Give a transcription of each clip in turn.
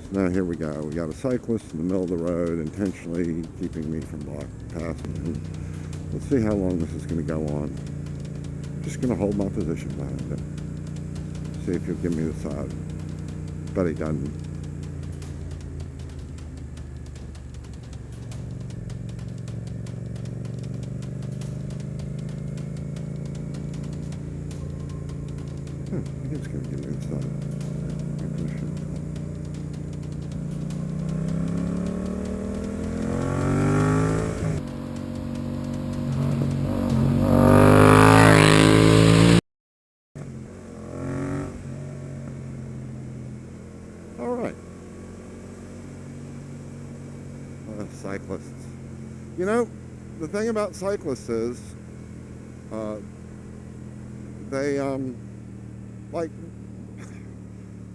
Now here we go. We got a cyclist in the middle of the road intentionally keeping me from passing. Let's see how long this is going to go on. I'm just going to hold my position behind it. See if he'll give me the side. But he doesn't. I think it's going to give me the side. All right. Cyclists. You know, the thing about cyclists is they, like,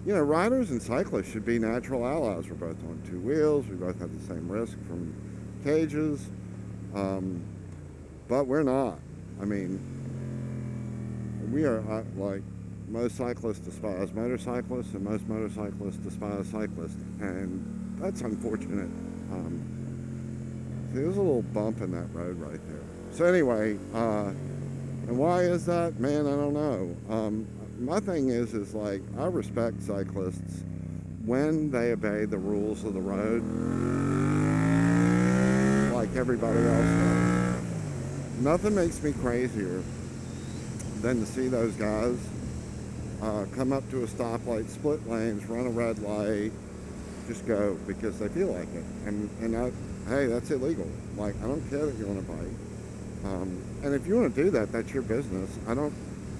you know, riders and cyclists should be natural allies. We're both on two wheels. We both have the same risk from cages. But we're not. I mean, we are like, most cyclists despise motorcyclists, and most motorcyclists despise cyclists, and that's unfortunate. See, there's a little bump in that road right there. So anyway, and why is that? Man, I don't know. My thing is like, I respect cyclists when they obey the rules of the road, like everybody else does. Nothing makes me crazier than to see those guys come up to a stoplight, split lanes, run a red light, just go because they feel like it. And hey, that's illegal. Like, I don't care that you're on a bike. And if you want to do that, that's your business. I don't,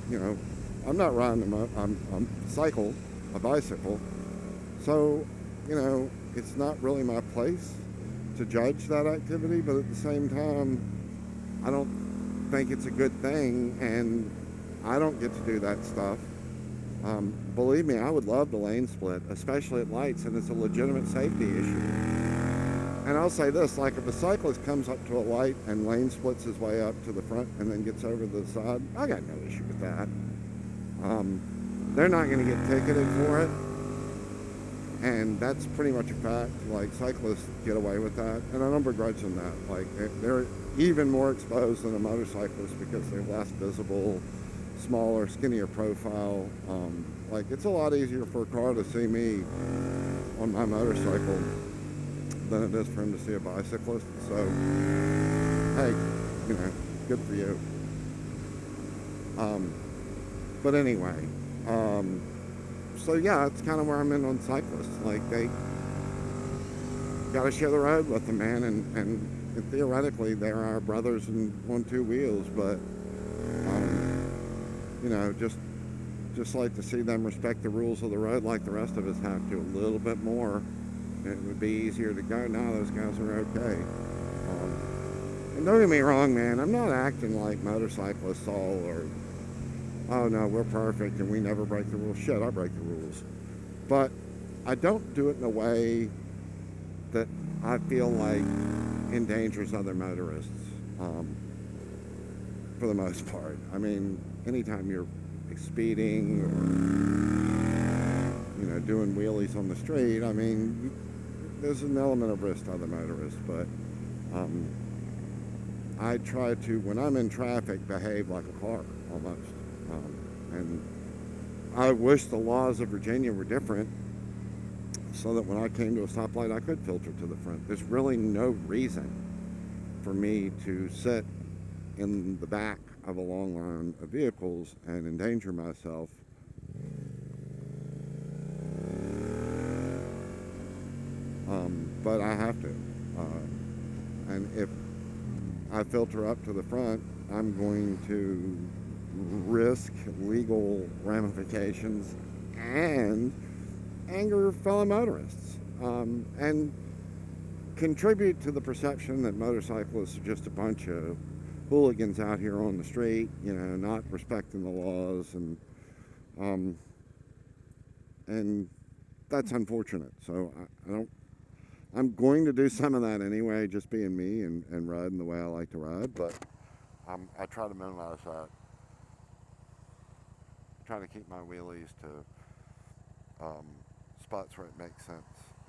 you know, I'm not riding I'm a bicycle. So, you know, it's not really my place to judge that activity, but at the same time, I don't think it's a good thing, and I don't get to do that stuff. Believe me, I would love the lane split, especially at lights, and it's a legitimate safety issue. And I'll say this, like, if a cyclist comes up to a light and lane splits his way up to the front and then gets over to the side, I got no issue with that. They're not going to get ticketed for it, and that's pretty much a fact. Like, cyclists get away with that, and I don't begrudge them that. Like, they're even more exposed than a motorcyclist because they're less visible, smaller, skinnier profile. Like, it's a lot easier for a car to see me on my motorcycle than it is for him to see a bicyclist. So, hey, you know, good for you. But anyway, so yeah, it's kind of where I'm in on cyclists. Like, they got to share the road with them, man, and theoretically they're our brothers on two wheels, but you know, just like to see them respect the rules of the road like the rest of us have to, a little bit more. It would be easier to go, no, those guys are okay. And don't get me wrong, man, I'm not acting like motorcyclists all, or, oh no, we're perfect and we never break the rules. Shit, I break the rules. But I don't do it in a way that I feel like endangers other motorists, for the most part. I mean, anytime you're speeding or, you know, doing wheelies on the street, I mean, there's an element of risk to other motorists, but I try to, when I'm in traffic, behave like a car, almost. And I wish the laws of Virginia were different, so that when I came to a stoplight, I could filter to the front. There's really no reason for me to sit in the back of a long line of vehicles and endanger myself. But I have to. And if I filter up to the front, I'm going to risk legal ramifications and anger fellow motorists, and contribute to the perception that motorcyclists are just a bunch of hooligans out here on the street, you know, not respecting the laws, and that's unfortunate. So I'm going to do some of that anyway, just being me and riding the way I like to ride, but I try to minimize that. Try to keep my wheelies to spots where it makes sense,